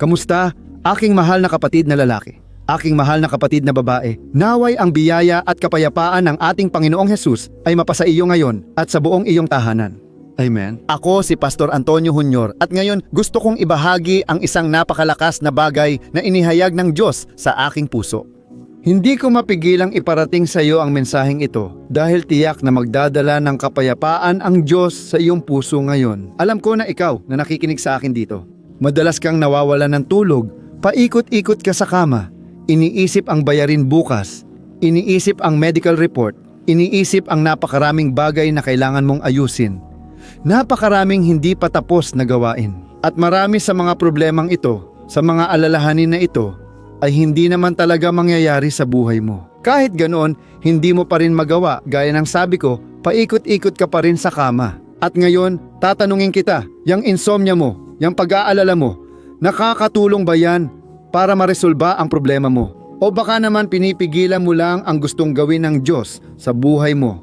Kamusta, aking mahal na kapatid na lalaki? Aking mahal na kapatid na babae, naway ang biyaya at kapayapaan ng ating Panginoong Hesus ay mapasa iyo ngayon at sa buong iyong tahanan. Amen. Ako si Pastor Antonio Junior at ngayon gusto kong ibahagi ang isang napakalakas na bagay na inihayag ng Diyos sa aking puso. Hindi ko mapigilang iparating sa iyo ang mensaheng ito dahil tiyak na magdadala ng kapayapaan ang Diyos sa iyong puso ngayon. Alam ko na ikaw na nakikinig sa akin dito. Madalas kang nawawalan ng tulog, paikot-ikot ka sa kama. Iniisip ang bayarin bukas, iniisip ang medical report, iniisip ang napakaraming bagay na kailangan mong ayusin. Napakaraming hindi pa tapos na gawain. At marami sa mga problemang ito, sa mga alalahanin na ito, ay hindi naman talaga mangyayari sa buhay mo. Kahit ganoon, hindi mo pa rin magawa gaya ng sabi ko, paikot-ikot ka pa rin sa kama. At ngayon, tatanungin kita, yung insomnia mo, yung pag-aalala mo, nakakatulong ba yan para maresolba ang problema mo? O baka naman pinipigilan mo lang ang gustong gawin ng Diyos sa buhay mo?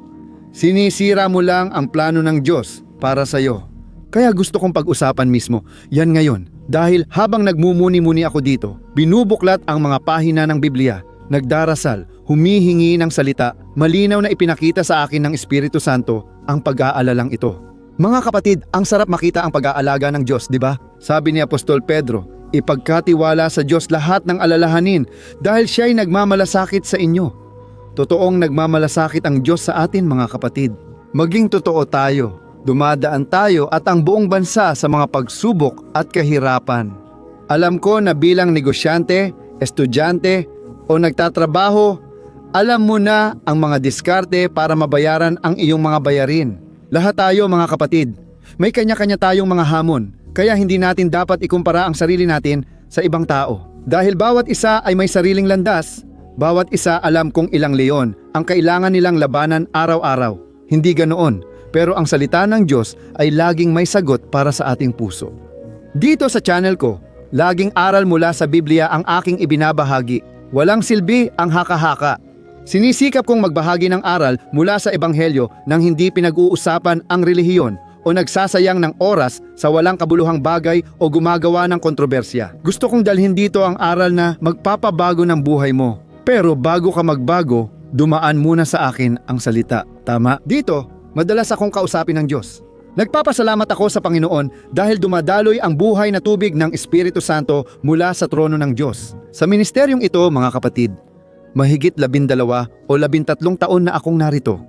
Sinisira mo lang ang plano ng Diyos para sa iyo. Kaya gusto kong pag-usapan mismo yan ngayon dahil habang nagmumuni-muni ako dito, binubuklat ang mga pahina ng Biblia, nagdarasal, humihingi ng salita, malinaw na ipinakita sa akin ng Espiritu Santo ang pag-aalalang ito. Mga kapatid, ang sarap makita ang pag-aalaga ng Diyos, di ba? Sabi ni Apostol Pedro, ipagkatiwala sa Diyos lahat ng alalahanin dahil siya'y nagmamalasakit sa inyo. Totoong nagmamalasakit ang Diyos sa atin, mga kapatid. Maging totoo tayo. Dumadaan tayo at ang buong bansa sa mga pagsubok at kahirapan. Alam ko na bilang negosyante, estudyante o nagtatrabaho, alam mo na ang mga diskarte para mabayaran ang iyong mga bayarin. Lahat tayo, mga kapatid, may kanya-kanya tayong mga hamon. Kaya hindi natin dapat ikumpara ang sarili natin sa ibang tao. Dahil bawat isa ay may sariling landas, bawat isa alam kung ilang leon ang kailangan nilang labanan araw-araw. Hindi ganoon, pero ang salita ng Diyos ay laging may sagot para sa ating puso. Dito sa channel ko, laging aral mula sa Biblia ang aking ibinabahagi. Walang silbi ang haka-haka. Sinisikap kong magbahagi ng aral mula sa Ebanghelyo nang hindi pinag-uusapan ang relihiyon o nagsasayang ng oras sa walang kabuluhang bagay o gumagawa ng kontrobersya. Gusto kong dalhin dito ang aral na magpapabago ng buhay mo. Pero bago ka magbago, dumaan muna sa akin ang salita. Tama? Dito, madalas akong kausapin ng Diyos. Nagpapasalamat ako sa Panginoon dahil dumadaloy ang buhay na tubig ng Espiritu Santo mula sa trono ng Diyos. Sa ministeryong ito, mga kapatid, mahigit 12 o 13 taon na akong narito.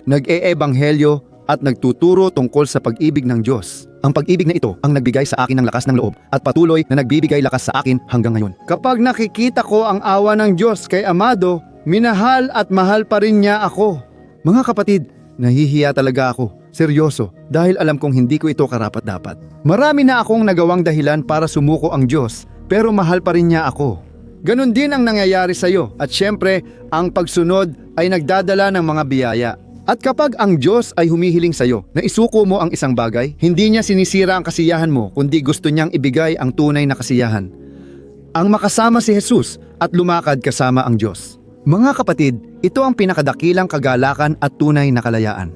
Nag-e-ebanghelyo at nagtuturo tungkol sa pag-ibig ng Diyos. Ang pag-ibig na ito ang nagbigay sa akin ng lakas ng loob at patuloy na nagbibigay lakas sa akin hanggang ngayon. Kapag nakikita ko ang awa ng Diyos kay Amado, minahal at mahal pa rin niya ako. Mga kapatid, nahihiya talaga ako. Seryoso, dahil alam kong hindi ko ito karapat-dapat. Marami na akong nagawang dahilan para sumuko ang Diyos, pero mahal pa rin niya ako. Ganon din ang nangyayari sa iyo at syempre, ang pagsunod ay nagdadala ng mga biyaya. At kapag ang Diyos ay humihiling sa iyo na isuko mo ang isang bagay, hindi niya sinisira ang kasiyahan mo kundi gusto niyang ibigay ang tunay na kasiyahan. Ang makasama si Jesus at lumakad kasama ang Diyos. Mga kapatid, ito ang pinakadakilang kagalakan at tunay na kalayaan.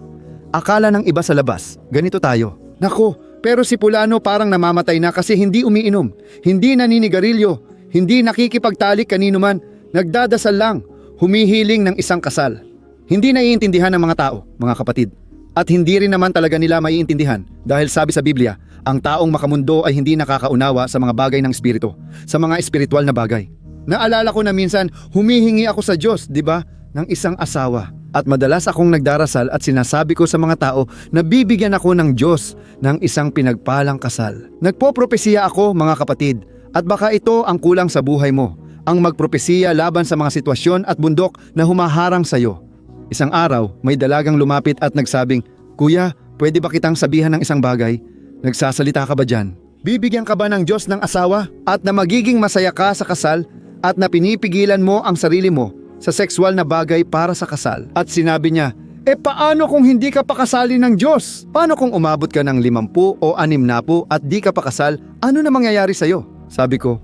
Akala ng iba sa labas, ganito tayo. Nako, pero si Pulano parang namamatay na kasi hindi umiinom, hindi naninigarilyo, hindi nakikipagtalik kanino man, nagdadasal lang, humihiling ng isang kasal. Hindi naiintindihan ng mga tao, mga kapatid. At hindi rin naman talaga nila maiintindihan dahil sabi sa Biblia, ang taong makamundo ay hindi nakakaunawa sa mga bagay ng Espiritu, sa mga espiritual na bagay. Naalala ko na minsan, humihingi ako sa Diyos, di ba, ng isang asawa. At madalas akong nagdarasal at sinasabi ko sa mga tao na bibigyan ako ng Diyos ng isang pinagpalang kasal. Nagpopropesiya ako, mga kapatid, at baka ito ang kulang sa buhay mo, ang magpropesiya laban sa mga sitwasyon at bundok na humaharang sa iyo. Isang araw, may dalagang lumapit at nagsabing, "Kuya, pwede ba kitang sabihan ng isang bagay? Nagsasalita ka ba dyan? Bibigyan ka ba ng Diyos ng asawa at na magiging masaya ka sa kasal at na pinipigilan mo ang sarili mo sa sexual na bagay para sa kasal?" At sinabi niya, paano kung hindi ka pakasali ng Diyos? Paano kung umabot ka ng 50 o 60 at di ka pakasal? Ano na mangyayari sa'yo? Sabi ko,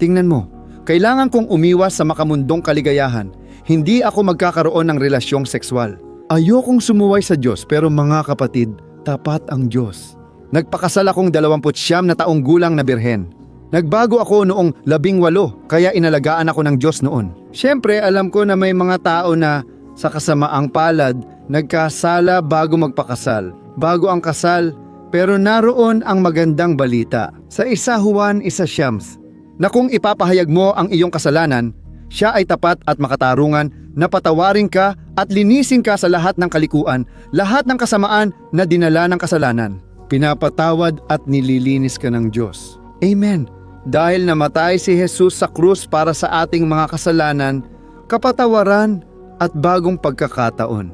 tingnan mo, kailangan kong umiwas sa makamundong kaligayahan. Hindi ako magkakaroon ng relasyong sexual. Ayokong sumuway sa Diyos pero mga kapatid, tapat ang Diyos. Nagpakasal akong 29 na taong gulang na birhen. Nagbago ako noong 18, kaya inalagaan ako ng Diyos noon. Siyempre, alam ko na may mga tao na sa kasamaang palad, nagkasala bago magpakasal, bago ang kasal, pero naroon ang magandang balita. Sa 1 Juan 1:9, na kung ipapahayag mo ang iyong kasalanan, siya ay tapat at makatarungan na patawarin ka at linisin ka sa lahat ng kalikuan, lahat ng kasamaan na dinala ng kasalanan. Pinapatawad at nililinis ka ng Diyos. Amen. Dahil namatay si Jesus sa krus para sa ating mga kasalanan, kapatawaran at bagong pagkakataon.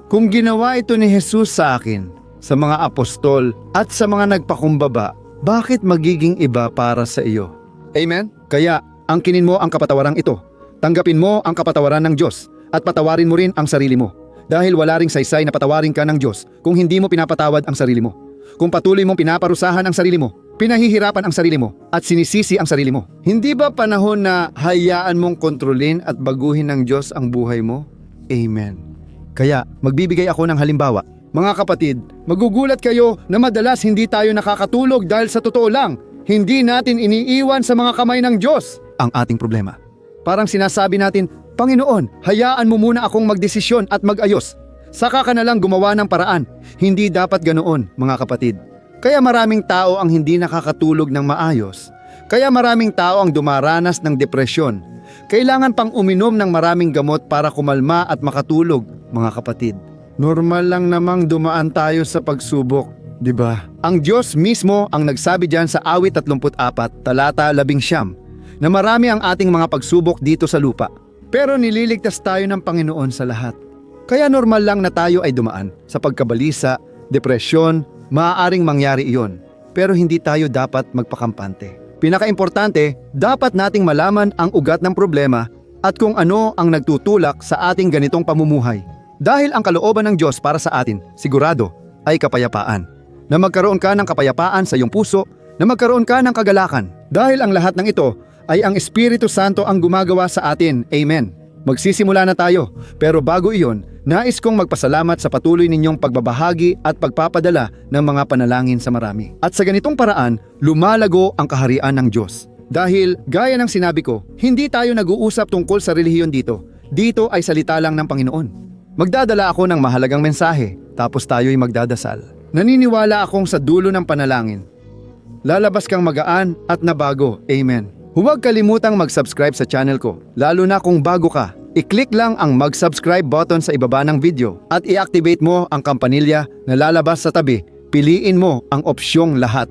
Kung ginawa ito ni Jesus sa akin, sa mga apostol at sa mga nagpakumbaba, bakit magiging iba para sa iyo? Amen? Kaya, angkinin mo ang kapatawarang ito. Tanggapin mo ang kapatawaran ng Diyos at patawarin mo rin ang sarili mo. Dahil wala ring saysay na patawarin ka ng Diyos kung hindi mo pinapatawad ang sarili mo. Kung patuloy mong pinaparusahan ang sarili mo, pinahihirapan ang sarili mo at sinisisi ang sarili mo. Hindi ba panahon na hayaan mong kontrolin at baguhin ng Diyos ang buhay mo? Amen. Kaya, magbibigay ako ng halimbawa. Mga kapatid, magugulat kayo na madalas hindi tayo nakakatulog dahil sa totoo lang, hindi natin iniiwan sa mga kamay ng Diyos ang ating problema. Parang sinasabi natin, Panginoon, hayaan mo muna akong magdesisyon at mag-ayos. Saka ka na lang gumawa ng paraan. Hindi dapat ganoon, mga kapatid. Kaya maraming tao ang hindi nakakatulog ng maayos. Kaya maraming tao ang dumaranas ng depresyon. Kailangan pang uminom ng maraming gamot para kumalma at makatulog, mga kapatid. Normal lang namang dumaan tayo sa pagsubok, di ba? Ang Diyos mismo ang nagsabi diyan sa Awit 34, talata 11, na marami ang ating mga pagsubok dito sa lupa. Pero nililigtas tayo ng Panginoon sa lahat. Kaya normal lang na tayo ay dumaan sa pagkabalisa, depresyon, maaaring mangyari iyon. Pero hindi tayo dapat magpakampante. Pinakaimportante, dapat nating malaman ang ugat ng problema at kung ano ang nagtutulak sa ating ganitong pamumuhay. Dahil ang kalooban ng Diyos para sa atin, sigurado, ay kapayapaan. Na magkaroon ka ng kapayapaan sa iyong puso, na magkaroon ka ng kagalakan. Dahil ang lahat ng ito ay ang Espiritu Santo ang gumagawa sa atin. Amen. Magsisimula na tayo, pero bago iyon, nais kong magpasalamat sa patuloy ninyong pagbabahagi at pagpapadala ng mga panalangin sa marami. At sa ganitong paraan, lumalago ang kaharian ng Diyos. Dahil, gaya ng sinabi ko, hindi tayo nag-uusap tungkol sa relihiyon dito. Dito ay salita lang ng Panginoon. Magdadala ako ng mahalagang mensahe, tapos tayo'y magdadasal. Naniniwala akong sa dulo ng panalangin. Lalabas kang magaan at nabago. Amen. Huwag kalimutang mag-subscribe sa channel ko, lalo na kung bago ka. I-click lang ang mag-subscribe button sa ibaba ng video at i-activate mo ang kampanilya na lalabas sa tabi. Piliin mo ang opsyong lahat.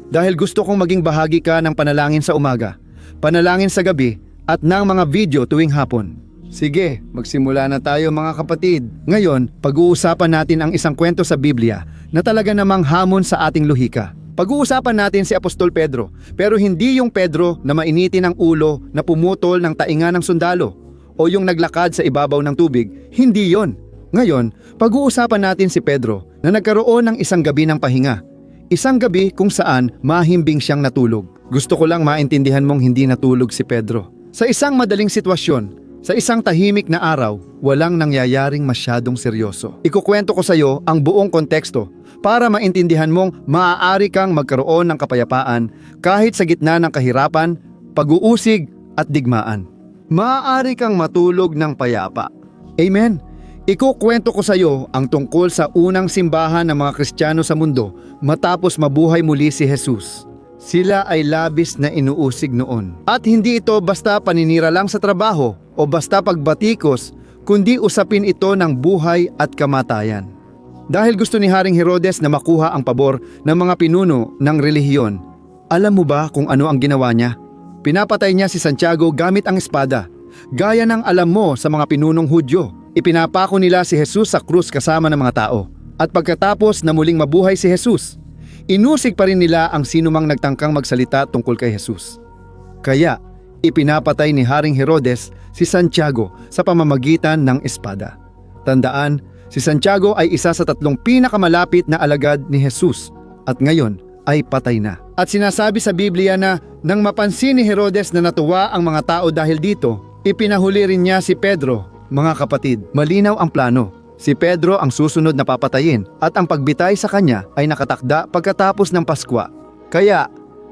Dahil gusto kong maging bahagi ka ng panalangin sa umaga, panalangin sa gabi at ng mga video tuwing hapon. Sige, magsimula na tayo mga kapatid. Ngayon, pag-uusapan natin ang isang kwento sa Biblia na talaga namang hamon sa ating luhika. Pag-uusapan natin si Apostol Pedro, pero hindi yung Pedro na mainitin ang ulo na pumutol ng tainga ng sundalo o yung naglakad sa ibabaw ng tubig. Hindi yon. Ngayon, pag-uusapan natin si Pedro na nagkaroon ng isang gabi ng pahinga. Isang gabi kung saan mahimbing siyang natulog. Gusto ko lang maintindihan mong hindi natulog si Pedro. Sa isang madaling sitwasyon, sa isang tahimik na araw, walang nangyayaring masyadong seryoso. Ikukwento ko sa iyo ang buong konteksto para maintindihan mong maaari kang magkaroon ng kapayapaan kahit sa gitna ng kahirapan, pag-uusig at digmaan. Maaari kang matulog ng payapa. Amen. Ikukwento ko sa iyo ang tungkol sa unang simbahan ng mga Kristiyano sa mundo matapos mabuhay muli si Jesus. Sila ay labis na inuusig noon. At hindi ito basta paninira lang sa trabaho o basta pagbatikos, kundi usapin ito ng buhay at kamatayan. Dahil gusto ni Haring Herodes na makuha ang pabor ng mga pinuno ng relihiyon, alam mo ba kung ano ang ginawa niya? Pinapatay niya si Santiago gamit ang espada. Gaya ng alam mo sa mga pinunong Hudyo, ipinapako nila si Jesus sa krus kasama ng mga tao. At pagkatapos na muling mabuhay si Jesus, inusig pa rin nila ang sinumang nagtangkang magsalita tungkol kay Jesus. Kaya, ipinapatay ni Haring Herodes si Santiago sa pamamagitan ng espada. Tandaan, si Santiago ay isa sa 3 pinakamalapit na alagad ni Jesus at ngayon ay patay na. At sinasabi sa Biblia na nang mapansin ni Herodes na natuwa ang mga tao dahil dito, ipinahuli rin niya si Pedro. Mga kapatid, malinaw ang plano. Si Pedro ang susunod na papatayin at ang pagbitay sa kanya ay nakatakda pagkatapos ng Paskwa. Kaya,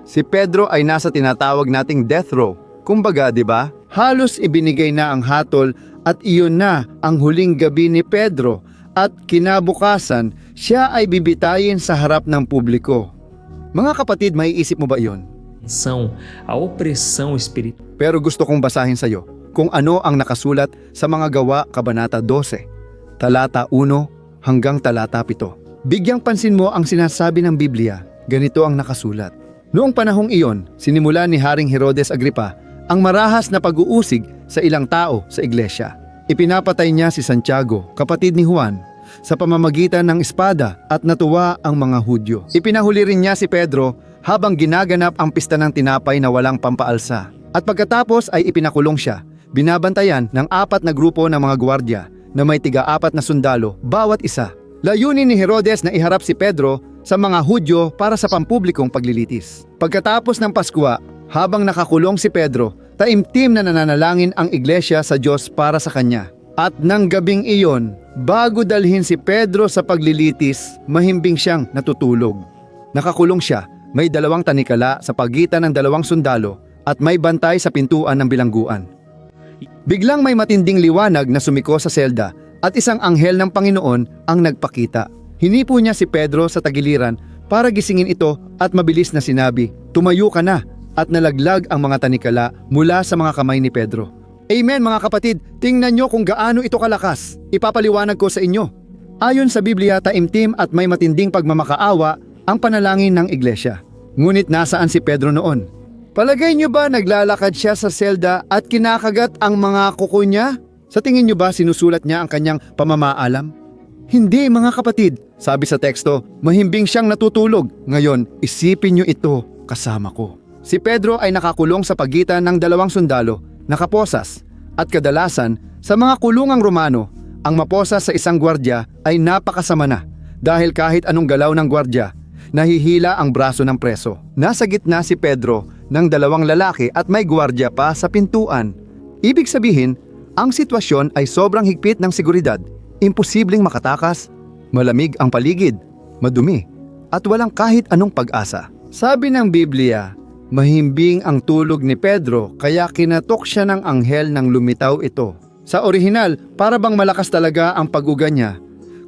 Si Pedro ay nasa tinatawag nating death row. Kumbaga, di ba? Halos ibinigay na ang hatol at iyon na ang huling gabi ni Pedro at kinabukasan siya ay bibitayin sa harap ng publiko. Mga kapatid, maiisip mo ba iyon? A opressão espiritual. Pero gusto kong basahin sa iyo kung ano ang nakasulat sa mga gawa kabanata 12, talata 1 hanggang talata 7. Bigyang pansin mo ang sinasabi ng Biblia, ganito ang nakasulat. Noong panahong iyon, sinimula ni Haring Herodes Agripa ang marahas na pag-uusig sa ilang tao sa iglesia. Ipinapatay niya si Santiago, kapatid ni Juan, sa pamamagitan ng espada at natuwa ang mga Hudyo. Ipinahuli rin niya si Pedro habang ginaganap ang pista ng tinapay na walang pampaalsa. At pagkatapos ay ipinakulong siya, binabantayan ng 4 na grupo ng mga gwardya na may 4 na sundalo bawat isa. Layunin ni Herodes na iharap si Pedro sa mga Hudyo para sa pampublikong paglilitis. Pagkatapos ng Paskwa, habang nakakulong si Pedro, taimtim na nananalangin ang iglesia sa Diyos para sa kanya. At nang gabing iyon, bago dalhin si Pedro sa paglilitis, mahimbing siyang natutulog. Nakakulong siya, may 2 tanikala sa pagitan ng 2 sundalo at may bantay sa pintuan ng bilangguan. Biglang may matinding liwanag na sumiko sa selda at isang anghel ng Panginoon ang nagpakita. Hinipo niya si Pedro sa tagiliran para gisingin ito at mabilis na sinabi, "Tumayo ka na," at nalaglag ang mga tanikala mula sa mga kamay ni Pedro. Amen mga kapatid, tingnan nyo kung gaano ito kalakas. Ipapaliwanag ko sa inyo. Ayon sa Biblia, taimtim at may matinding pagmamakaawa ang panalangin ng iglesia. Ngunit nasaan si Pedro noon? Palagay nyo ba naglalakad siya sa selda at kinakagat ang mga kuko niya? Sa tingin nyo ba sinusulat niya ang kanyang pamamaalam? Hindi mga kapatid, sabi sa teksto, mahimbing siyang natutulog. Ngayon, isipin nyo ito kasama ko. Si Pedro ay nakakulong sa pagitan ng 2 sundalo, nakaposas, at kadalasan sa mga kulungang Romano, ang maposas sa isang gwardya ay napakasama na dahil kahit anong galaw ng gwardya, nahihila ang braso ng preso. Nasa gitna si Pedro ng 2 lalaki at may gwardya pa sa pintuan. Ibig sabihin, ang sitwasyon ay sobrang higpit ng seguridad, imposibleng makatakas, malamig ang paligid, madumi, at walang kahit anong pag-asa. Sabi ng Biblia, mahimbing ang tulog ni Pedro kaya kinatok siya ng anghel nang lumitaw ito. Sa orihinal, para bang malakas talaga ang pag-uga niya.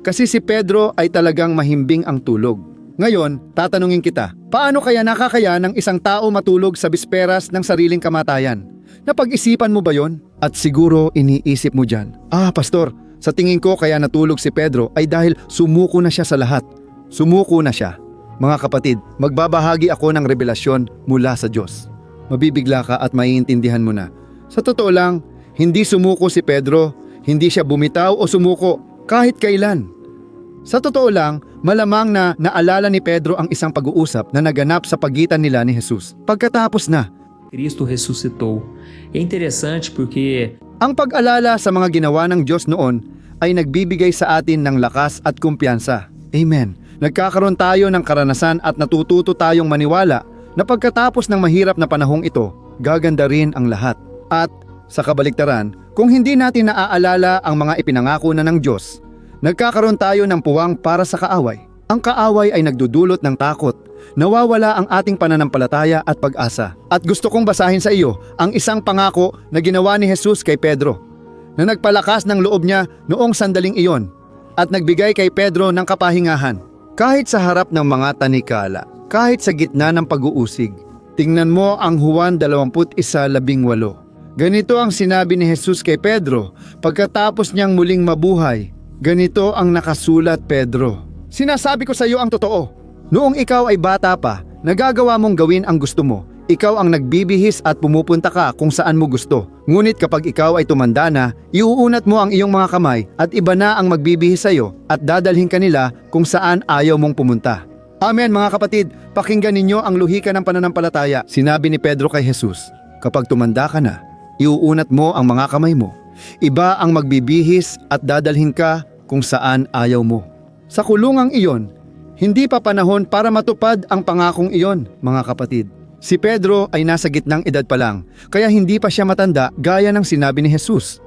Kasi si Pedro ay talagang mahimbing ang tulog. Ngayon, tatanungin kita, paano kaya nakakaya ng isang tao matulog sa bisperas ng sariling kamatayan? Napag-isipan mo ba yon? At siguro iniisip mo dyan, pastor, sa tingin ko kaya natulog si Pedro ay dahil sumuko na siya sa lahat. Sumuko na siya. Mga kapatid, magbabahagi ako ng revelasyon mula sa Diyos. Mabibigla ka at maiintindihan mo na. Sa totoo lang, hindi sumuko si Pedro, hindi siya bumitaw o sumuko kahit kailan. Sa totoo lang, malamang na naalala ni Pedro ang isang pag-uusap na naganap sa pagitan nila ni Jesus. Pagkatapos na, Cristo ressuscitou. É interessante porque ang pag-alala sa mga ginawa ng Diyos noon ay nagbibigay sa atin ng lakas at kumpiyansa. Amen. Nagkakaroon tayo ng karanasan at natututo tayong maniwala na pagkatapos ng mahirap na panahong ito, gaganda rin ang lahat. At sa kabaliktaran, kung hindi natin naaalala ang mga ipinangako na ng Diyos, nagkakaroon tayo ng puwang para sa kaaway. Ang kaaway ay nagdudulot ng takot, nawawala ang ating pananampalataya at pag-asa. At gusto kong basahin sa iyo ang isang pangako na ginawa ni Jesus kay Pedro, na nagpalakas ng loob niya noong sandaling iyon at nagbigay kay Pedro ng kapahingahan. Kahit sa harap ng mga tanikala, kahit sa gitna ng pag-uusig, tingnan mo ang Juan 21:18. Ganito ang sinabi ni Jesus kay Pedro pagkatapos niyang muling mabuhay. Ganito ang nakasulat, Pedro. Sinasabi ko sa iyo ang totoo. Noong ikaw ay bata pa, nagagawa mong gawin ang gusto mo. Ikaw ang nagbibihis at pumupunta ka kung saan mo gusto. Ngunit kapag ikaw ay tumanda na, iuunat mo ang iyong mga kamay at iba na ang magbibihis sa iyo at dadalhin ka nila kung saan ayaw mong pumunta. Amen mga kapatid, pakinggan ninyo ang luhika ng pananampalataya. Sinabi ni Pedro kay Jesus, kapag tumanda ka na, iuunat mo ang mga kamay mo. Iba ang magbibihis at dadalhin ka kung saan ayaw mo. Sa kulungang iyon, hindi pa panahon para matupad ang pangakong iyon, mga kapatid. Si Pedro ay nasa gitnang edad pa lang, kaya hindi pa siya matanda gaya ng sinabi ni Jesus.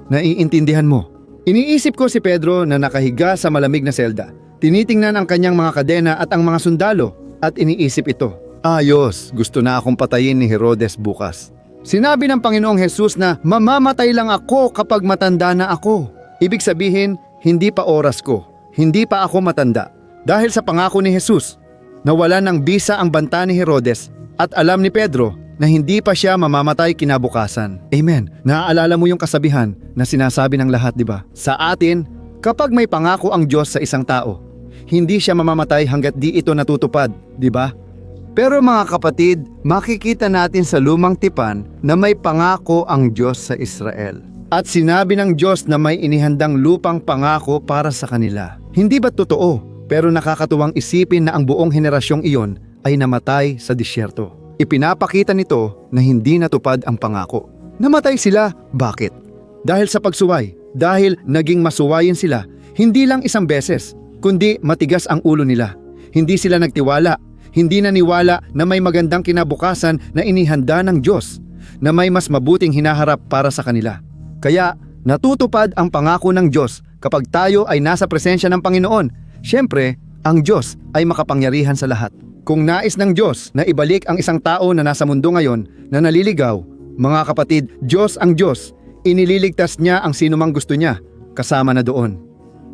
Naiintindihan mo. Iniisip ko si Pedro na nakahiga sa malamig na selda. Tinitingnan ang kanyang mga kadena at ang mga sundalo at iniisip ito. Ayos, gusto na akong patayin ni Herodes bukas. Sinabi ng Panginoong Hesus na mamamatay lang ako kapag matanda na ako. Ibig sabihin, hindi pa oras ko, hindi pa ako matanda. Dahil sa pangako ni Hesus, nawala ng bisa ang banta ni Herodes at alam ni Pedro na hindi pa siya mamamatay kinabukasan. Amen. Naaalala mo yung kasabihan na sinasabi ng lahat, di ba? Sa atin, kapag may pangako ang Diyos sa isang tao, hindi siya mamamatay hanggat di ito natutupad, di ba? Pero mga kapatid, makikita natin sa lumang tipan na may pangako ang Diyos sa Israel. At sinabi ng Diyos na may inihandang lupang pangako para sa kanila. Hindi ba totoo? Pero nakakatuwang isipin na ang buong henerasyong iyon ay namatay sa disyerto. Ipinapakita nito na hindi natupad ang pangako. Namatay sila, bakit? Dahil sa pagsuway, dahil naging masuwayin sila, hindi lang isang beses, kundi matigas ang ulo nila. Hindi sila nagtiwala, hindi naniwala na may magandang kinabukasan na inihanda ng Diyos, na may mas mabuting hinaharap para sa kanila. Kaya natutupad ang pangako ng Diyos kapag tayo ay nasa presensya ng Panginoon. Siyempre, ang Diyos ay makapangyarihan sa lahat. Kung nais ng Diyos na ibalik ang isang tao na nasa mundo ngayon na naliligaw, mga kapatid, Diyos ang Diyos, inililigtas niya ang sinumang gusto niya, kasama na doon.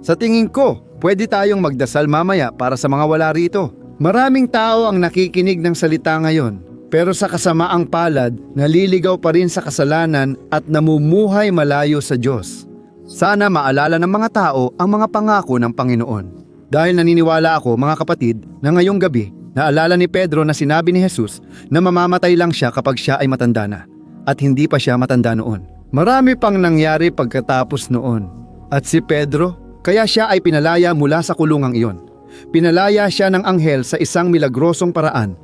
Sa tingin ko, pwede tayong magdasal mamaya para sa mga wala rito. Maraming tao ang nakikinig ng salita ngayon, pero sa kasamaang palad, naliligaw pa rin sa kasalanan at namumuhay malayo sa Diyos. Sana maalala ng mga tao ang mga pangako ng Panginoon. Dahil naniniwala ako, mga kapatid, na ngayong gabi, naalala ni Pedro na sinabi ni Jesus na mamamatay lang siya kapag siya ay matanda na, at hindi pa siya matanda noon. Marami pang nangyari pagkatapos noon. At si Pedro, kaya siya ay pinalaya mula sa kulungang iyon. Pinalaya siya ng anghel sa isang milagrosong paraan.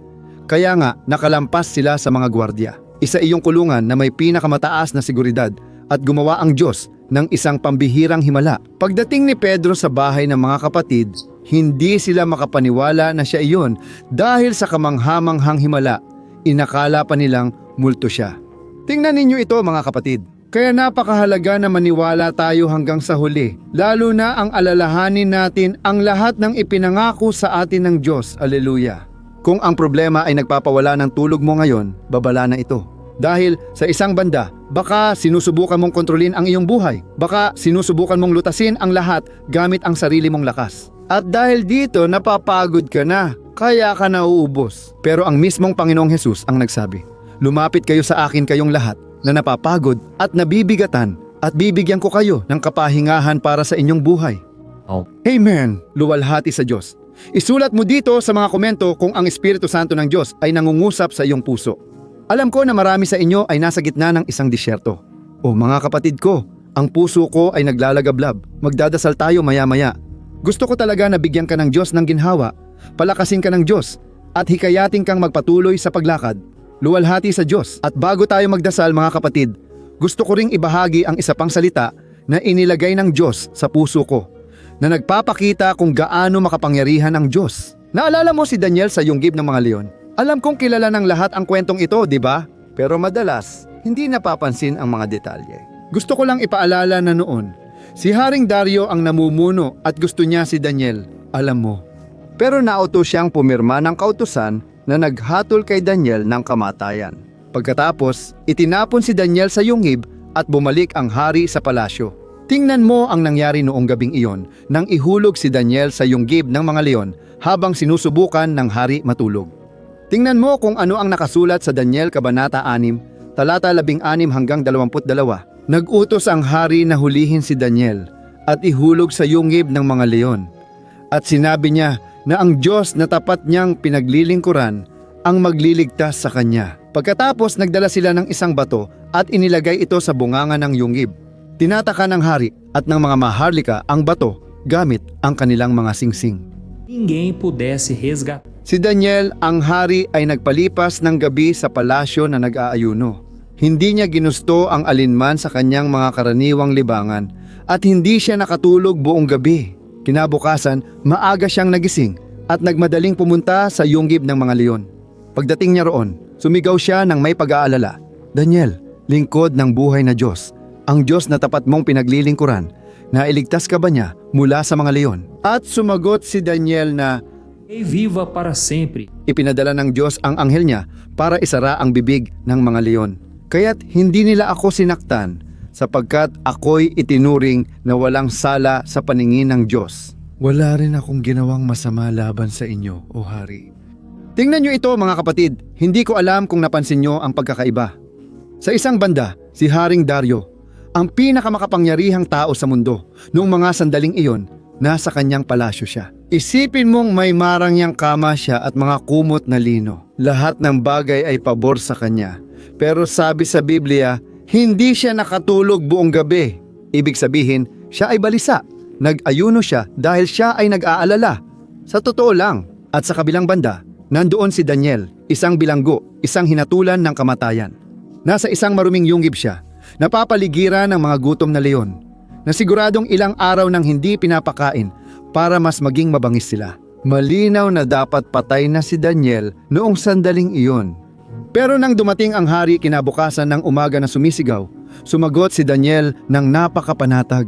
Kaya nga nakalampas sila sa mga gwardya. Isa iyong kulungan na may pinakamataas na seguridad at gumawa ang Diyos ng isang pambihirang himala. Pagdating ni Pedro sa bahay ng mga kapatid, hindi sila makapaniwala na siya iyon dahil sa kamanghamanghang himala. Inakala pa nilang multo siya. Tingnan ninyo ito mga kapatid. Kaya napakahalaga na maniwala tayo hanggang sa huli, lalo na ang alalahanin natin ang lahat ng ipinangako sa atin ng Diyos. Aleluya! Kung ang problema ay nagpapawala ng tulog mo ngayon, babala na ito. Dahil sa isang banda, baka sinusubukan mong kontrolin ang iyong buhay. Baka sinusubukan mong lutasin ang lahat gamit ang sarili mong lakas. At dahil dito napapagod ka na, kaya ka nauubos. Pero ang mismong Panginoong Hesus ang nagsabi, lumapit kayo sa akin kayong lahat na napapagod at nabibigatan at bibigyan ko kayo ng kapahingahan para sa inyong buhay. Amen! Luwalhati sa Diyos. Isulat mo dito sa mga komento kung ang Espiritu Santo ng Diyos ay nangungusap sa iyong puso. Alam ko na marami sa inyo ay nasa gitna ng isang disyerto. O mga kapatid ko, ang puso ko ay naglalagablab. Magdadasal tayo maya-maya. Gusto ko talaga na bigyan ka ng Diyos ng ginhawa, palakasin ka ng Diyos, at hikayatin kang magpatuloy sa paglakad. Luwalhati sa Diyos. At bago tayo magdasal mga kapatid, gusto ko ring ibahagi ang isa pang salita na inilagay ng Diyos sa puso ko, na nagpapakita kung gaano makapangyarihan ang Diyos. Naalala mo si Daniel sa yunggib ng mga leon? Alam kong kilala ng lahat ang kwentong ito, di ba? Pero madalas, hindi napapansin ang mga detalye. Gusto ko lang ipaalala na noon, si Haring Dario ang namumuno at gusto niya si Daniel, alam mo. Pero nautos siyang pumirma ng kautusan na naghatol kay Daniel ng kamatayan. Pagkatapos, itinapon si Daniel sa yungib at bumalik ang hari sa palasyo. Tingnan mo ang nangyari noong gabing iyon nang ihulog si Daniel sa yunggib ng mga leon habang sinusubukan ng hari matulog. Tingnan mo kung ano ang nakasulat sa Daniel Kabanata 6, talata 16 hanggang 22. Nag-utos ang hari na hulihin si Daniel at ihulog sa yungib ng mga leon. At sinabi niya na ang Diyos na tapat niyang pinaglilingkuran ang magliligtas sa kanya. Pagkatapos nagdala sila ng isang bato at inilagay ito sa bunganga ng yungib. Tinataka ng hari at ng mga maharlika ang bato gamit ang kanilang mga singsing. Ninguém pudesse resgatar. Si Daniel, ang hari, ay nagpalipas ng gabi sa palasyo na nag-aayuno. Hindi niya ginusto ang alinman sa kanyang mga karaniwang libangan at hindi siya nakatulog buong gabi. Kinabukasan, maaga siyang nagising at nagmadaling pumunta sa yunggib ng mga leon. Pagdating niya roon, sumigaw siya ng may pag-aalala, "Daniel, lingkod ng buhay na Diyos, ang Diyos na tapat mong pinaglilingkuran, nailigtas ka ba niya mula sa mga leon?" At sumagot si Daniel na, e viva para sempre. Ipinadala ng Diyos ang anghel niya para isara ang bibig ng mga leon. Kaya't hindi nila ako sinaktan sapagkat ako'y itinuring na walang sala sa paningin ng Diyos. Wala rin akong ginawang masama laban sa inyo, O Hari. Tingnan niyo ito mga kapatid, hindi ko alam kung napansin niyo ang pagkakaiba. Sa isang banda, si Haring Dario, ang pinakamakapangyarihang tao sa mundo, noong mga sandaling iyon, nasa kanyang palasyo siya. Isipin mong may marangyang kama siya at mga kumot na lino. Lahat ng bagay ay pabor sa kanya. Pero sabi sa Biblia, hindi siya nakatulog buong gabi. Ibig sabihin, siya ay balisa. Nag-ayuno siya dahil siya ay nag-aalala. Sa totoo lang, at sa kabilang banda, nandoon si Daniel, isang bilanggo, isang hinatulan ng kamatayan. Nasa isang maruming yungib siya, napapaligiran ng mga gutom na leon, na siguradong ilang araw nang hindi pinapakain para mas maging mabangis sila. Malinaw na dapat patay na si Daniel noong sandaling iyon. Pero nang dumating ang hari kinabukasan ng umaga na sumisigaw, sumagot si Daniel ng napakapanatag.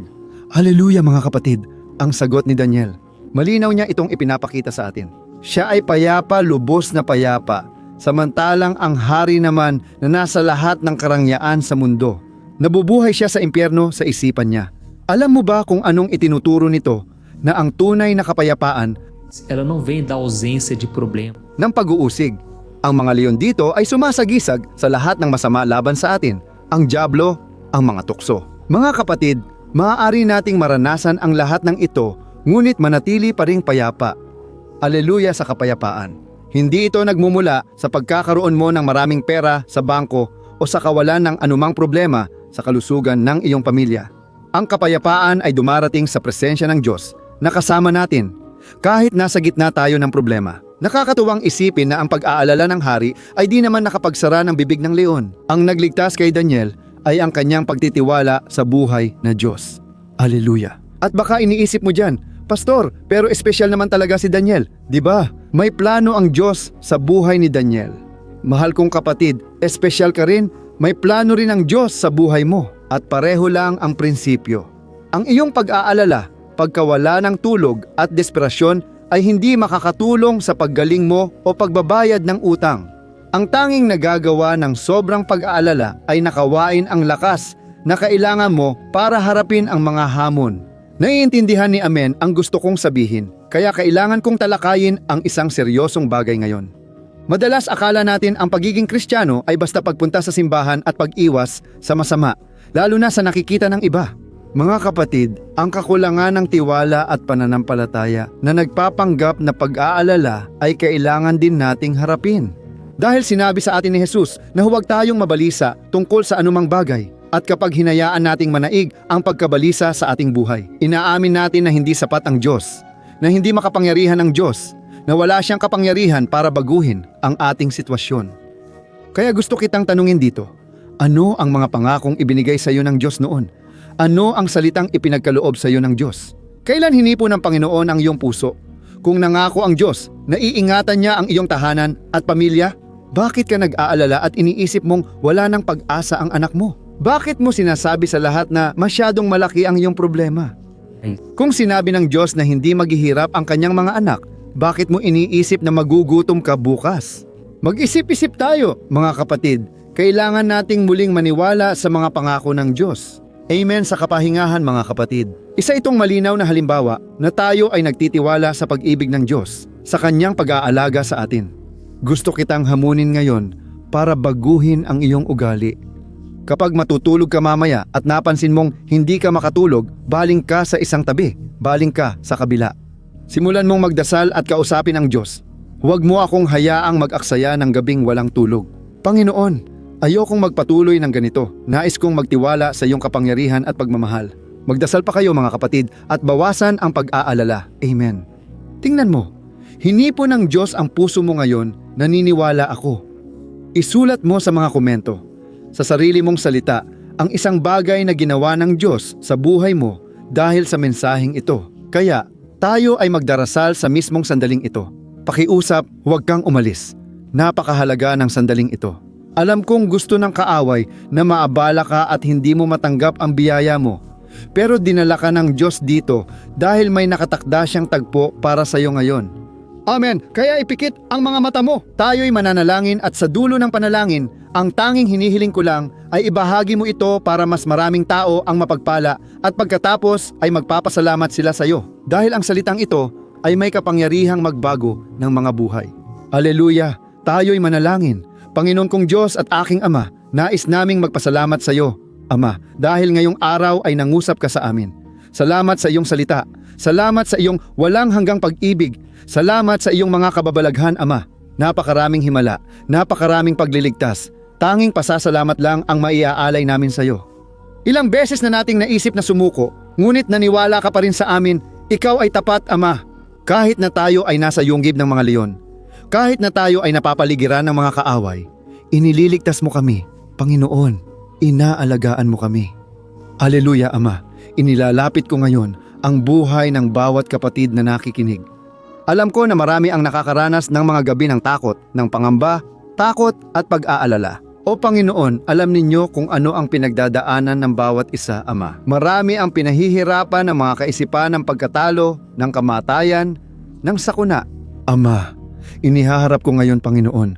Haleluya mga kapatid, ang sagot ni Daniel. Malinaw niya itong ipinapakita sa atin. Siya ay payapa, lubos na payapa, samantalang ang hari naman na nasa lahat ng karangyaan sa mundo. Nabubuhay siya sa impyerno sa isipan niya. Alam mo ba kung anong itinuturo nito na ang tunay na kapayapaan Ela não vem da ausência de problema. ng pag-uusig? Ang mga leon dito ay sumasagisag sa lahat ng masama laban sa atin. Ang dyablo, ang mga tukso. Mga kapatid, maaari nating maranasan ang lahat ng ito, ngunit manatili pa ring payapa. Aleluya sa kapayapaan. Hindi ito nagmumula sa pagkakaroon mo ng maraming pera sa bangko o sa kawalan ng anumang problema sa kalusugan ng iyong pamilya. Ang kapayapaan ay dumarating sa presensya ng Diyos na kasama natin kahit nasa gitna tayo ng problema. Nakakatuwang isipin na ang pag-aalala ng hari ay di naman nakapagsara ng bibig ng leon. Ang nagligtas kay Daniel ay ang kanyang pagtitiwala sa buhay na Diyos. Aleluya. At baka iniisip mo dyan, Pastor, pero espesyal naman talaga si Daniel. Di ba? May plano ang Diyos sa buhay ni Daniel. Mahal kong kapatid, espesyal ka rin. May plano rin ang Diyos sa buhay mo. At pareho lang ang prinsipyo. Ang iyong pag-aalala, pagkawala ng tulog at desperasyon ay hindi makakatulong sa paggaling mo o pagbabayad ng utang. Ang tanging nagagawa ng sobrang pag-aalala ay nakawain ang lakas na kailangan mo para harapin ang mga hamon. Naiintindihan ni Amen ang gusto kong sabihin, kaya kailangan kong talakayin ang isang seryosong bagay ngayon. Madalas akala natin ang pagiging Kristiyano ay basta pagpunta sa simbahan at pag-iwas sa masama, lalo na sa nakikita ng iba. Mga kapatid, ang kakulangan ng tiwala at pananampalataya na nagpapanggap na pag-aalala ay kailangan din nating harapin. Dahil sinabi sa atin ni Jesus na huwag tayong mabalisa tungkol sa anumang bagay. At kapag hinayaan nating manaig ang pagkabalisa sa ating buhay, inaamin natin na hindi sapat ang Diyos, na hindi makapangyarihan ang Diyos, na wala siyang kapangyarihan para baguhin ang ating sitwasyon. Kaya gusto kitang tanungin dito, ano ang mga pangakong ibinigay sa iyo ng Diyos noon? Ano ang salitang ipinagkaloob sa iyo ng Diyos? Kailan hinipo ng Panginoon ang iyong puso? Kung nangako ang Diyos na iingatan niya ang iyong tahanan at pamilya, bakit ka nag-aalala at iniisip mong wala nang pag-asa ang anak mo? Bakit mo sinasabi sa lahat na masyadong malaki ang iyong problema? Kung sinabi ng Diyos na hindi maghihirap ang kanyang mga anak, bakit mo iniisip na magugutom ka bukas? Mag-isip-isip tayo, mga kapatid. Kailangan nating muling maniwala sa mga pangako ng Diyos. Amen sa kapahingahan, mga kapatid. Isa itong malinaw na halimbawa na tayo ay nagtitiwala sa pag-ibig ng Diyos, sa kanyang pag-aalaga sa atin. Gusto kitang hamunin ngayon para baguhin ang iyong ugali. Kapag matutulog ka mamaya at napansin mong hindi ka makatulog, baling ka sa isang tabi, baling ka sa kabila. Simulan mong magdasal at kausapin ang Diyos. Huwag mo akong hayaang mag-aksaya ng gabing walang tulog. Panginoon, ayokong magpatuloy ng ganito. Nais kong magtiwala sa iyong kapangyarihan at pagmamahal. Magdasal pa kayo mga kapatid at bawasan ang pag-aalala. Amen. Tingnan mo, hinipo ng Diyos ang puso mo ngayon, naniniwala ako. Isulat mo sa mga komento. Sa sarili mong salita, ang isang bagay na ginawa ng Diyos sa buhay mo dahil sa mensaheng ito. Kaya, tayo ay magdarasal sa mismong sandaling ito. Pakiusap, huwag kang umalis. Napakahalaga ng sandaling ito. Alam kong gusto ng kaaway na maabala ka at hindi mo matanggap ang biyaya mo. Pero dinala ka ng Diyos dito dahil may nakatakda siyang tagpo para sa iyo ngayon. Amen. Kaya ipikit ang mga mata mo. Tayo'y mananalangin at sa dulo ng panalangin, ang tanging hinihiling ko lang ay ibahagi mo ito para mas maraming tao ang mapagpala at pagkatapos ay magpapasalamat sila sa iyo. Dahil ang salitang ito ay may kapangyarihang magbago ng mga buhay. Aleluya! Tayo'y manalangin. Panginoon kong Diyos at aking Ama, nais naming magpasalamat sa iyo, Ama, dahil ngayong araw ay nangusap ka sa amin. Salamat sa iyong salita. Salamat sa iyong walang hanggang pag-ibig. Salamat sa iyong mga kababalaghan, Ama. Napakaraming himala, napakaraming pagliligtas. Tanging pasasalamat lang ang maiaalay namin sa iyo. Ilang beses na nating naisip na sumuko, ngunit naniwala ka pa rin sa amin. Ikaw ay tapat, Ama. Kahit na tayo ay nasa yunggib ng mga leon, kahit na tayo ay napapaligiran ng mga kaaway, inililigtas mo kami, Panginoon. Inaalagaan mo kami. Aleluya, Ama. Inilalapit ko ngayon ang buhay ng bawat kapatid na nakikinig. Alam ko na marami ang nakakaranas ng mga gabi ng takot, ng pangamba, takot at pag-aalala. O Panginoon, alam ninyo kung ano ang pinagdadaanan ng bawat isa, Ama. Marami ang pinahihirapan ng mga kaisipan ng pagkatalo, ng kamatayan, ng sakuna. Ama, inihaharap ko ngayon, Panginoon,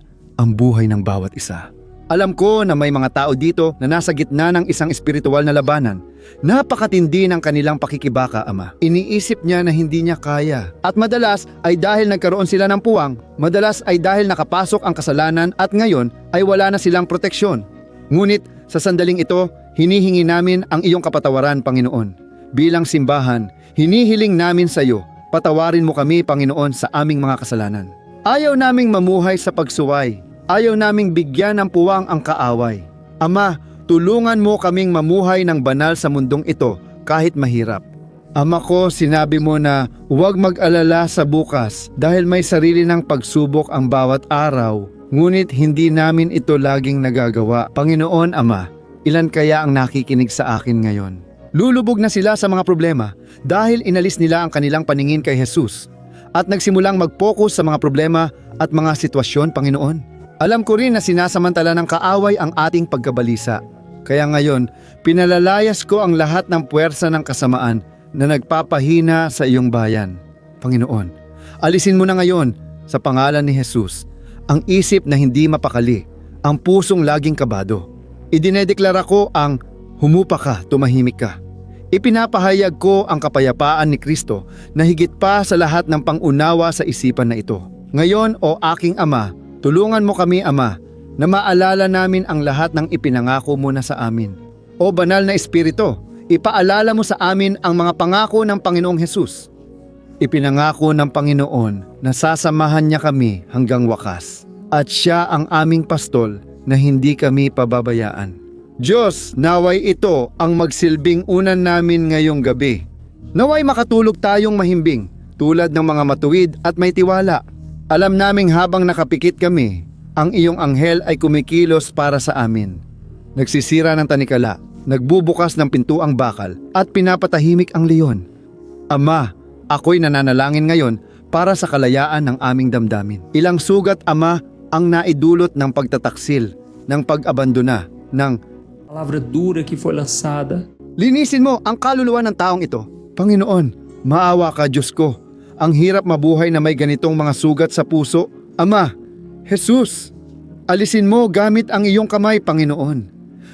ang buhay ng bawat isa. Alam ko na may mga tao dito na nasa gitna ng isang espiritual na labanan. Napakatindi ng kanilang pakikibaka, Ama. Iniisip niya na hindi niya kaya. At madalas ay dahil nagkaroon sila ng puwang, madalas ay dahil nakapasok ang kasalanan at ngayon ay wala na silang proteksyon. Ngunit sa sandaling ito, hinihingi namin ang iyong kapatawaran, Panginoon. Bilang simbahan, hinihiling namin sa iyo, patawarin mo kami, Panginoon, sa aming mga kasalanan. Ayaw naming mamuhay sa pagsuway. Ayaw naming bigyan ng puwang ang kaaway. Ama, tulungan mo kaming mamuhay ng banal sa mundong ito kahit mahirap. Ama ko, sinabi mo na huwag mag-alala sa bukas dahil may sarili ng pagsubok ang bawat araw. Ngunit hindi namin ito laging nagagawa. Panginoon Ama, ilan kaya ang nakikinig sa akin ngayon? Lulubog na sila sa mga problema dahil inalis nila ang kanilang paningin kay Jesus at nagsimulang mag-focus sa mga problema at mga sitwasyon, Panginoon. Alam ko rin na sinasamantala ng kaaway ang ating pagkabalisa. Kaya ngayon, pinalalayas ko ang lahat ng puwersa ng kasamaan na nagpapahina sa iyong bayan. Panginoon, alisin mo na ngayon sa pangalan ni Jesus ang isip na hindi mapakali, ang pusong laging kabado. Idinedeklara ko ang humupa ka, tumahimik ka. Ipinapahayag ko ang kapayapaan ni Kristo na higit pa sa lahat ng pangunawa sa isipan na ito. Ngayon, o aking Ama, tulungan mo kami, Ama, na maalala namin ang lahat ng ipinangako mo na sa amin. O banal na Espiritu, ipaalala mo sa amin ang mga pangako ng Panginoong Hesus. Ipinangako ng Panginoon na sasamahan niya kami hanggang wakas. At siya ang aming pastol na hindi kami pababayaan. Diyos, naway ito ang magsilbing unan namin ngayong gabi. Naway makatulog tayong mahimbing, tulad ng mga matuwid at may tiwala. Alam naming habang nakapikit kami, ang iyong anghel ay kumikilos para sa amin. Nagsisira ng tanikala, nagbubukas ng pintuang bakal at pinapatahimik ang leon. Ama, ako'y nananalangin ngayon para sa kalayaan ng aming damdamin. Ilang sugat, Ama, ang naidulot ng pagtataksil, ng pag-abandona, ng Palavra dura que foi lançada. linisin mo ang kaluluwa ng taong ito. Panginoon, maawa ka, Diyos ko. Ang hirap mabuhay na may ganitong mga sugat sa puso. Ama, Jesus, alisin mo gamit ang iyong kamay, Panginoon.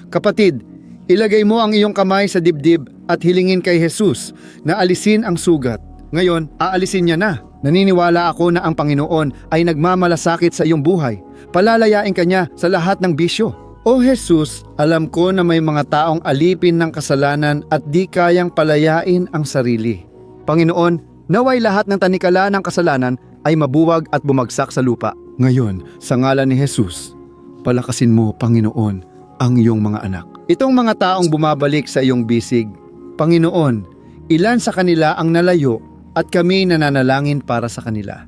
Kapatid, ilagay mo ang iyong kamay sa dibdib at hilingin kay Jesus na alisin ang sugat. Ngayon, aalisin niya na. Naniniwala ako na ang Panginoon ay nagmamalasakit sa iyong buhay. Palalayain ka niya sa lahat ng bisyo. O Jesus, alam ko na may mga taong alipin ng kasalanan at di kayang palayain ang sarili. Panginoon, naway lahat ng tanikala ng kasalanan ay mabuwag at bumagsak sa lupa. Ngayon, sa ngalan ni Jesus, palakasin mo, Panginoon, ang iyong mga anak. Itong mga taong bumabalik sa iyong bisig, Panginoon, ilan sa kanila ang nalayo at kami nananalangin para sa kanila.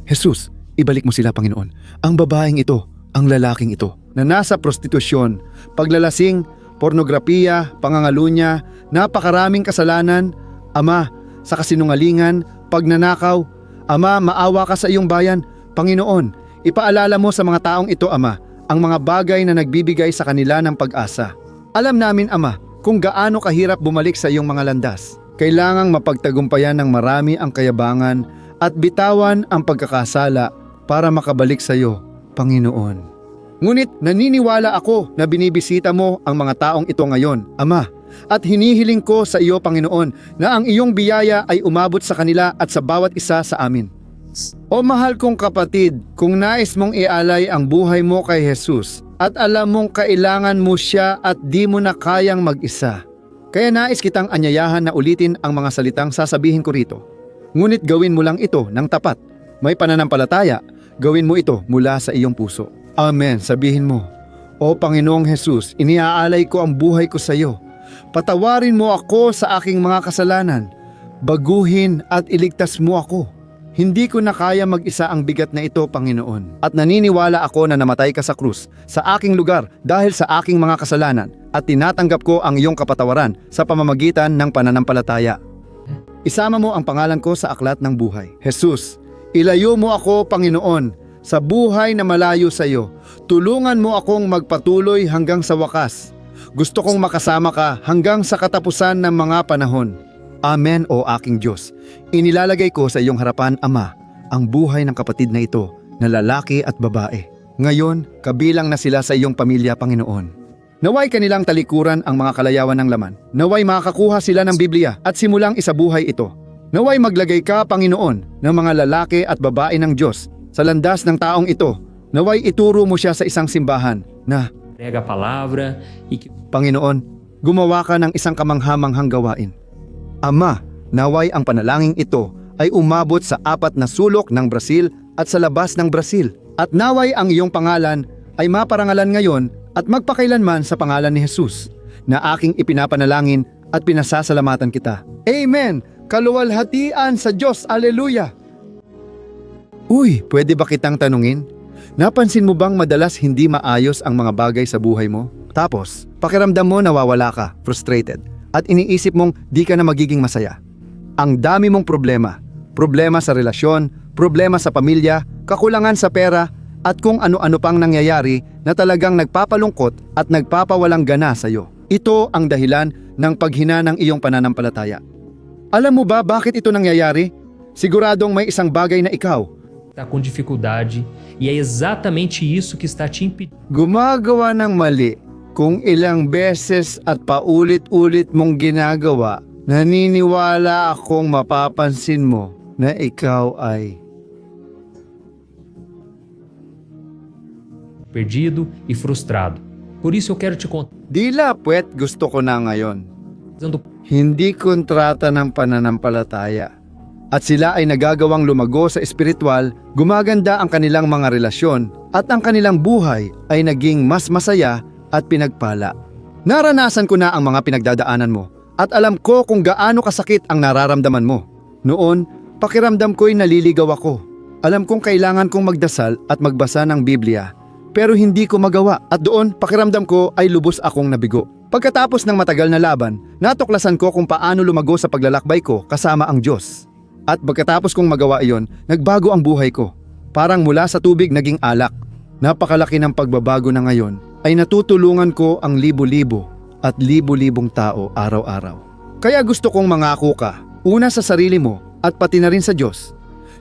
Jesus, ibalik mo sila, Panginoon. Ang babaeng ito, ang lalaking ito, na nasa prostitusyon, paglalasing, pornografiya, pangangalunya, napakaraming kasalanan. Ama, sa kasinungalingan, pagnanakaw. Ama, maawa ka sa iyong bayan. Panginoon, ipaalala mo sa mga taong ito, Ama, ang mga bagay na nagbibigay sa kanila ng pag-asa. Alam namin, Ama, kung gaano kahirap bumalik sa iyong mga landas. Kailangang mapagtagumpayan ng marami ang kayabangan at bitawan ang pagkakasala para makabalik sa iyo, Panginoon. Ngunit naniniwala ako na binibisita mo ang mga taong ito ngayon, Ama, at hinihiling ko sa iyo, Panginoon, na ang iyong biyaya ay umabot sa kanila at sa bawat isa sa amin. O mahal kong kapatid, kung nais mong ialay ang buhay mo kay Jesus at alam mong kailangan mo siya at di mo na kayang mag-isa, kaya nais kitang anyayahan na ulitin ang mga salitang sasabihin ko rito. Ngunit gawin mo lang ito ng tapat. May pananampalataya, gawin mo ito mula sa iyong puso. Amen, sabihin mo, O Panginoong Jesus, iniaalay ko ang buhay ko sa iyo. Patawarin mo ako sa aking mga kasalanan. Baguhin at iligtas mo ako. Hindi ko na kaya mag-isa ang bigat na ito, Panginoon. At naniniwala ako na namatay ka sa krus sa aking lugar dahil sa aking mga kasalanan at tinatanggap ko ang iyong kapatawaran sa pamamagitan ng pananampalataya. Isama mo ang pangalan ko sa aklat ng buhay. Jesus, ilayo mo ako, Panginoon, sa buhay na malayo sa iyo. Tulungan mo akong magpatuloy hanggang sa wakas. Gusto kong makasama ka hanggang sa katapusan ng mga panahon. Amen, o aking Diyos. Inilalagay ko sa iyong harapan, Ama, ang buhay ng kapatid na ito, na lalaki at babae. Ngayon, kabilang na sila sa iyong pamilya, Panginoon. Naway kanilang talikuran ang mga kalayawan ng laman. Naway makakuha sila ng Biblia at simulang isabuhay ito. Naway maglagay ka, Panginoon, ng mga lalaki at babae ng Diyos sa landas ng taong ito. Naway ituro mo siya sa isang simbahan na, Prega a palavra e que Panginoon, gumawa ka ng isang kamanghamanghang gawain. Ama, naway ang panalangin ito ay umabot sa 4 na sulok ng Brazil at sa labas ng Brazil. At naway ang iyong pangalan ay maparangalan ngayon at magpakailanman sa pangalan ni Jesus, na aking ipinapanalangin at pinasasalamatan kita. Amen! Kaluwalhatian sa Diyos! Aleluya! Uy, pwede ba kitang tanungin? Napansin mo bang madalas hindi maayos ang mga bagay sa buhay mo? Tapos, pakiramdam mo nawawala ka, frustrated, at iniisip mong di ka na magiging masaya. Ang dami mong problema. Problema sa relasyon, problema sa pamilya, kakulangan sa pera, at kung ano-ano pang nangyayari na talagang nagpapalungkot at nagpapawalang gana sa iyo. Ito ang dahilan ng paghina ng iyong pananampalataya. Alam mo ba bakit ito nangyayari? Siguradong may isang bagay na ikaw está com dificuldade e é exatamente isso que está te impedindo gumagawa ng mali. Kung ilang beses at paulit-ulit mong ginagawa, naniniwala akong mapapansin mo na ikaw ay perdido e frustrado. Por isso eu quero te contar. Dila puwet gusto ko na ngayon. Hindi kontrata ng pananampalataya. At sila ay nagagawang lumago sa espiritual, gumaganda ang kanilang mga relasyon, at ang kanilang buhay ay naging mas masaya at pinagpala. Naranasan ko na ang mga pinagdadaanan mo, at alam ko kung gaano kasakit ang nararamdaman mo. Noon, pakiramdam ko'y naliligaw ako. Alam kong kailangan kong magdasal at magbasa ng Biblia, pero hindi ko magawa, at doon pakiramdam ko ay lubos akong nabigo. Pagkatapos ng matagal na laban, natuklasan ko kung paano lumago sa paglalakbay ko kasama ang Diyos. At pagkatapos kong magawa iyon, nagbago ang buhay ko. Parang mula sa tubig naging alak. Napakalaki ng pagbabago na ngayon ay natutulungan ko ang libo-libo at libo-libong tao araw-araw. Kaya gusto kong mangako ka, una sa sarili mo at pati na rin sa Diyos,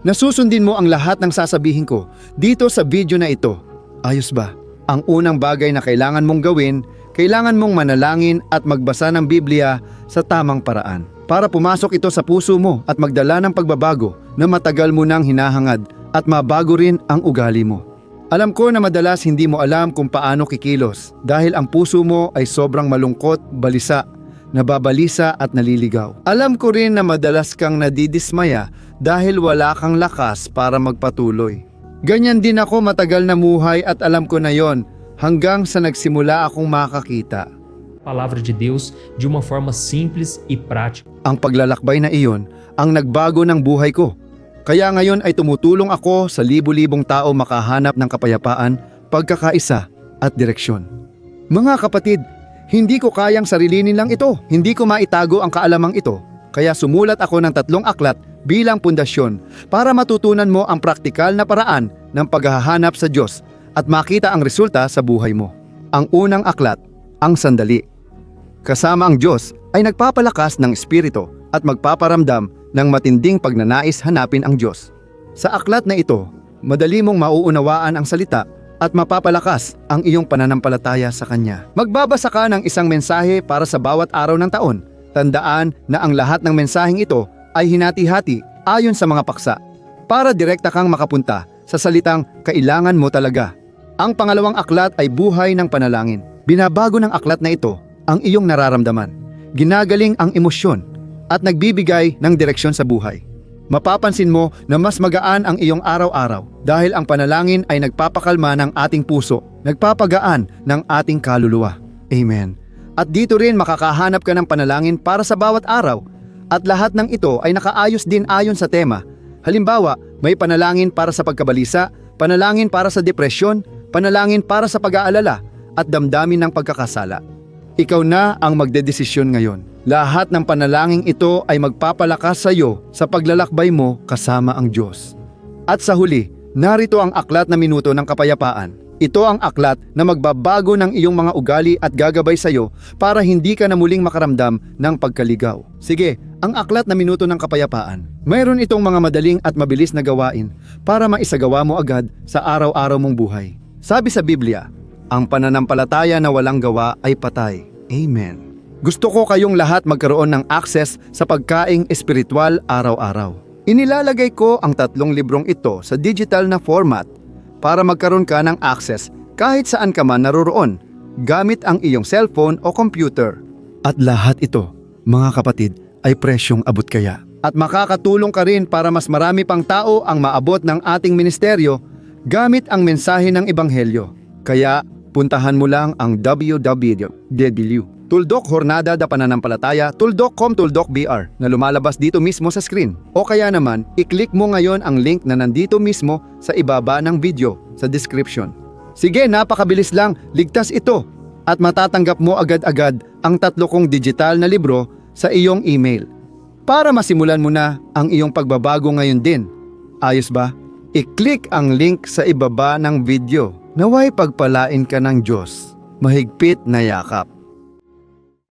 na susundin mo ang lahat ng sasabihin ko dito sa video na ito. Ayos ba? Ang unang bagay na kailangan mong gawin, kailangan mong manalangin at magbasa ng Biblia sa tamang paraan para pumasok ito sa puso mo at magdala ng pagbabago na matagal mo nang hinahangad at mabago rin ang ugali mo. Alam ko na madalas hindi mo alam kung paano kikilos dahil ang puso mo ay sobrang malungkot, balisa, nababalisa at naliligaw. Alam ko rin na madalas kang nadidismaya dahil wala kang lakas para magpatuloy. Ganyan din ako matagal na muhay at alam ko na yon hanggang sa nagsimula akong makakita. Palavra de Deus de uma forma simples e prática. Ang paglalakbay na iyon ang nagbago ng buhay ko. Kaya ngayon ay tumutulong ako sa libu-libong tao makahanap ng kapayapaan, pagkakaisa at direksyon. Mga kapatid, hindi ko kayang sarilinin lang ito. Hindi ko maitago ang kaalamang ito. Kaya sumulat ako ng 3 aklat bilang pundasyon para matutunan mo ang praktikal na paraan ng paghahanap sa Diyos at makita ang resulta sa buhay mo. Ang unang aklat, ang sandali. Kasama ang Diyos ay nagpapalakas ng espiritu at magpaparamdam ng matinding pagnanais hanapin ang Diyos. Sa aklat na ito, madali mong mauunawaan ang salita at mapapalakas ang iyong pananampalataya sa Kanya. Magbabasa ka ng isang mensahe para sa bawat araw ng taon. Tandaan na ang lahat ng mensaheng ito ay hinati-hati ayon sa mga paksa para direkta kang makapunta sa salitang kailangan mo talaga. Ang pangalawang aklat ay buhay ng panalangin. Binabago ng aklat na ito ang iyong nararamdaman. Ginagaling ang emosyon at nagbibigay ng direksyon sa buhay. Mapapansin mo na mas magaan ang iyong araw-araw dahil ang panalangin ay nagpapakalma ng ating puso, nagpapagaan ng ating kaluluwa. Amen. At dito rin makakahanap ka ng panalangin para sa bawat araw at lahat ng ito ay nakaayos din ayon sa tema. Halimbawa, may panalangin para sa pagkabalisa, panalangin para sa depresyon, panalangin para sa pag-aalala at damdamin ng pagkakasala. Ikaw na ang magdedesisyon ngayon. Lahat ng panalangin ito ay magpapalakas sa iyo sa paglalakbay mo kasama ang Diyos. At sa huli, narito ang aklat na minuto ng kapayapaan. Ito ang aklat na magbabago ng iyong mga ugali at gagabay sa iyo para hindi ka na muling makaramdam ng pagkaligaw. Sige, ang aklat na minuto ng kapayapaan. Mayroon itong mga madaling at mabilis na gawain para maisagawa mo agad sa araw-araw mong buhay. Sabi sa Biblia, ang pananampalataya na walang gawa ay patay. Amen. Gusto ko kayong lahat magkaroon ng access sa pagkaing espiritual araw-araw. Inilalagay ko ang 3 librong ito sa digital na format para magkaroon ka ng access kahit saan ka man naroroon gamit ang iyong cellphone o computer. At lahat ito, mga kapatid, ay presyong abot kaya. At makakatulong ka rin para mas marami pang tao ang maabot ng ating ministeryo gamit ang mensahe ng Ebanghelyo. Kaya puntahan mo lang ang www.tuldok Jornada da Pananampalataya tuldok.com/BR na lumalabas dito mismo sa screen. O kaya naman, i-click mo ngayon ang link na nandito mismo sa ibaba ng video sa description. Sige, napakabilis lang, ligtas ito at matatanggap mo agad-agad ang 3 kong digital na libro sa iyong email. Para masimulan mo na ang iyong pagbabago ngayon din. Ayos ba? I-click ang link sa ibaba ng video. Naway pagpalain ka ng Diyos. Mahigpit na yakap.